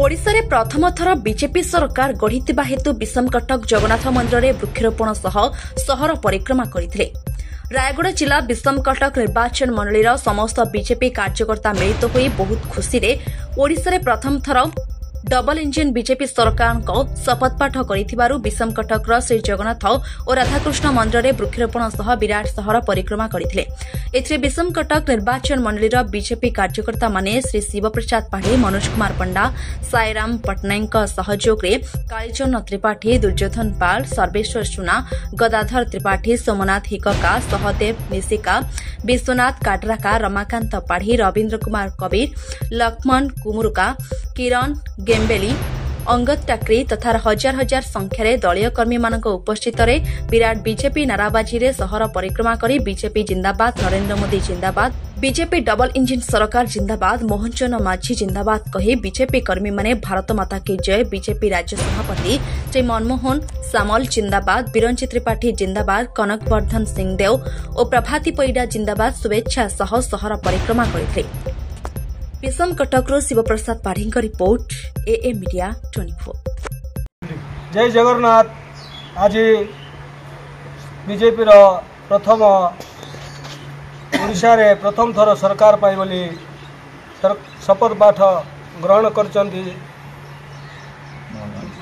ओडिशा रे प्रथम थर बीजेपी सरकार गढ़िथिबा हेतु विषमकटक जगन्नाथ मंदिर में वृक्षरोपण सह सहर परिक्रमा करथिले। रायगढ़ जिला विषमकटक निर्वाचन मंडलीर समस्त बीजेपी कार्यकर्ता मिलित होई बहुत खुशी रे ओडिशा रे प्रथम थर डबल इंजिन बीजेपी सरकार शपथपाठ करिथिबारु विषमकटकर श्री जगन्नाथ और राधाकृष्ण मंदिर में वृक्षरोपण सह विराट सहर परिक्रमा करथिले। एथिरे विषमकटक निर्वाचन मंडलीर बीजेपी कार्यकर्ता माने श्री शिवप्रसाद पाढ़ी, मनोज कुमार पंडा, साईराम पट्टनायक सहयोग रे कालीचरण त्रिपाठी, दुर्योधन पाल, सर्वेश्वर सुना, गदाधर त्रिपाठी, सोमनाथ हिकका, सहदेव मिशिका, विश्वनाथ काटराका, रमाकांत पाढ़ी, रवीन्द्र कुमार कबीर, लक्ष्मण कुमुरुका, किरण गेम्बेली, अंगद टाकरी तथा हजार हजार संख्यार दलीय कर्मी मानक उपस्थित विराट बीजेपी नाराबाजी रे सहर परिक्रमा करी बीजेपी जिंदाबाद, नरेंद्र मोदी जिंदाबाद, बीजेपी डबल इंजिन सरकार जिंदाबाद, मोहनचरण माझी जिंदाबाद कही बीजेपी कर्मी माने भारत माता की जय, बीजेपी राज्य सभापति श्री मनमोहन सामल जिंदाबाद, बिरंची त्रिपाठी जिंदाबाद, कनकवर्धन सिंहदेव और प्रभाती परिडा जिंदाबाद शुभेच्छा सह सहर परिक्रमा करथिले। Bishamakatak Shivaprasad Padhi report AA media 24। जय जगन्नाथ। आज बीजेपी प्रथम ओडिशा रे प्रथम थर सरकार पाई बोली शपथ पाठ ग्रहण करचंती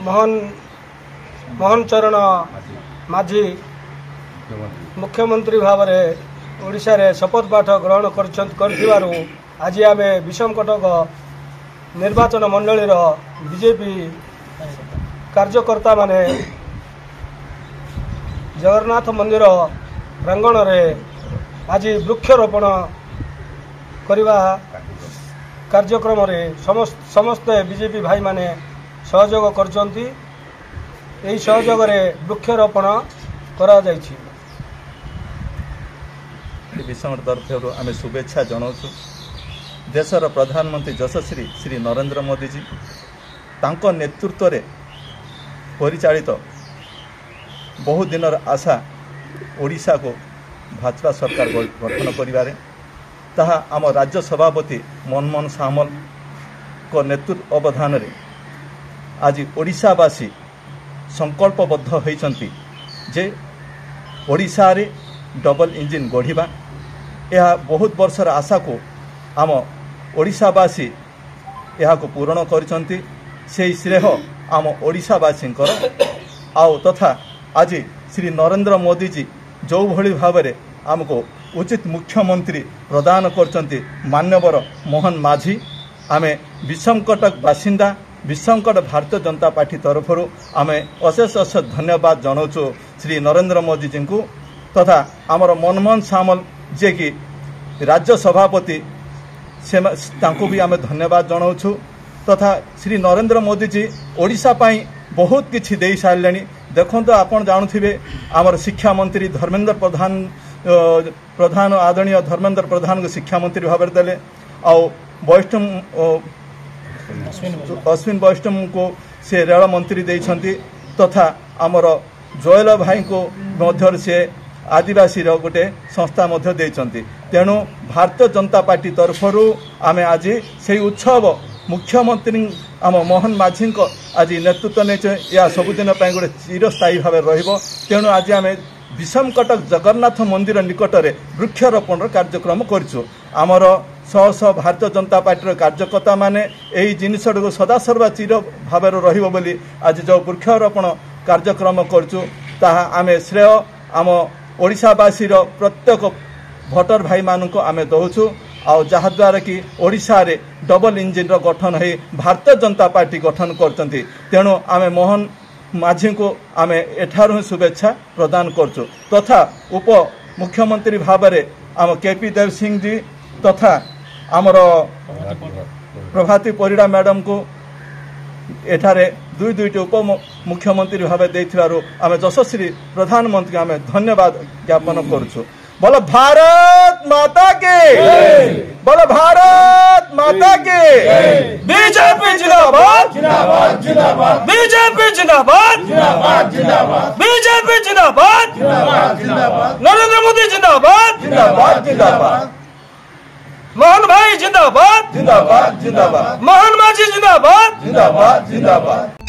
मोहन चरण माझी मुख्यमंत्री भाव में ओडिशा रे शपथ पाठ ग्रहण करथिबारु आज आम विषमकटक निर्वाचन मंडलीर बीजेपी कार्यकर्ता माने जगन्नाथ मंदिर प्रांगण में आज वृक्षरोपण करने कार्यक्रम रे समस्त बीजेपी भाई माने सहयोग करचंती। एही सहयोग रे वृक्षरोपण करा जायछि। विषम तरफ आम शुभेच्छा जनाऊँ। देशर प्रधानमंत्री यशस्वी श्री नरेंद्र मोदी जी तांको नेतृत्व रे परिचालित बहु दिनर आशा ओडिशा को भाजपा सरकार गठन करिबारे ताहा आम राज्य सभापति मनमोहन सामल को नेतृत्व अवधान रे आज ओडिशावासी संकल्पबद्ध होइछंती जे ओडिशा रे डबल इंजिन गढ़िबा। यह बहुत वर्षर आशा को आम ओडिशावासी यह पूरण करचंती। से श्रेय आम ओडिशावासी आओ तथा आज श्री नरेंद्र मोदी जी जो भली भाव में आमको उचित मुख्यमंत्री प्रदान करचंती मान्यवर मोहन माझी। आमे विषमकटक बासिंदा विषमकट भारतीय जनता पार्टी तरफ आमे अशेष अशेष धन्यवाद जनाऊँ श्री नरेंद्र मोदी जी को तथा आमर मनमोहन सामल जे कि राज्य सभापति से तांको भी आमे धन्यवाद जनाऊँ तथा श्री नरेंद्र मोदी जी ओडिशा पाई बहुत किछि देई सारलेनी। देखो तो आपण जानुथिबे आमर शिक्षा मंत्री धर्मेंद्र प्रधान आदरणीय धर्मेंद्र प्रधान को शिक्षा मंत्री भाव में देले आउ अश्विन वैष्णव को से रेल मंत्री देइछंती तथा आमर जोयल भाई को मध्य से आदिवासी गोटे संस्था मध्य देइछंती। तेणु भारतीय जनता पार्टी तरफ आमे आज से उत्सव मुख्यमंत्री आम मोहन माझी को आज नेतृत्व नहीं या सबुदिन गोटे चिरस्थायी भाव रहिबो। तेणु आज आम विषमकटक जगन्नाथ मंदिर निकट में वृक्षरोपण कार्यक्रम करिछु। आमर शह शह भारतीय जनता पार्टी कार्यकर्ता माने एही जिनिस सदा सर्वा चिर भाव रहिबो बोली आज जो वृक्षरोपण कार्यक्रम करिछु ताहा आमे श्रेय आम ओडिशावासी प्रत्येक भोटर भाई मानक आमे दउछु आउ जहाद्वारा कि ओडिशा रे डबल इंजिन गठन है भारतीय जनता पार्टी गठन करचंती। तेणु आमे मोहन माझी को आमे एठारु शुभेच्छा प्रदान करछु तथा उप मुख्यमंत्री भाव में आम केपी देव सिंह जी तथा आमर प्रभाती परिडा मैडम को एठारे दुईटी उप मुख्यमंत्री भाव देथिबारु आमे यशस्वी प्रधानमंत्री आमे धन्यवाद ज्ञापन करछु। बोलो भारत माता के, बोलो भारत माता के। बीजेपी जिंदाबाद, जिंदाबाद जिंदाबाद, बीजेपी जिंदाबाद, जिंदाबाद जिंदाबाद, बीजेपी जिंदाबाद, जिंदाबाद जिंदाबाद, नरेंद्र मोदी जिंदाबाद, जिंदाबाद जिंदाबाद, मोहन भाई जिंदाबाद, जिंदाबाद जिंदाबाद, मोहन माझी जिंदाबाद। जिंदाबाद जिंदाबाद।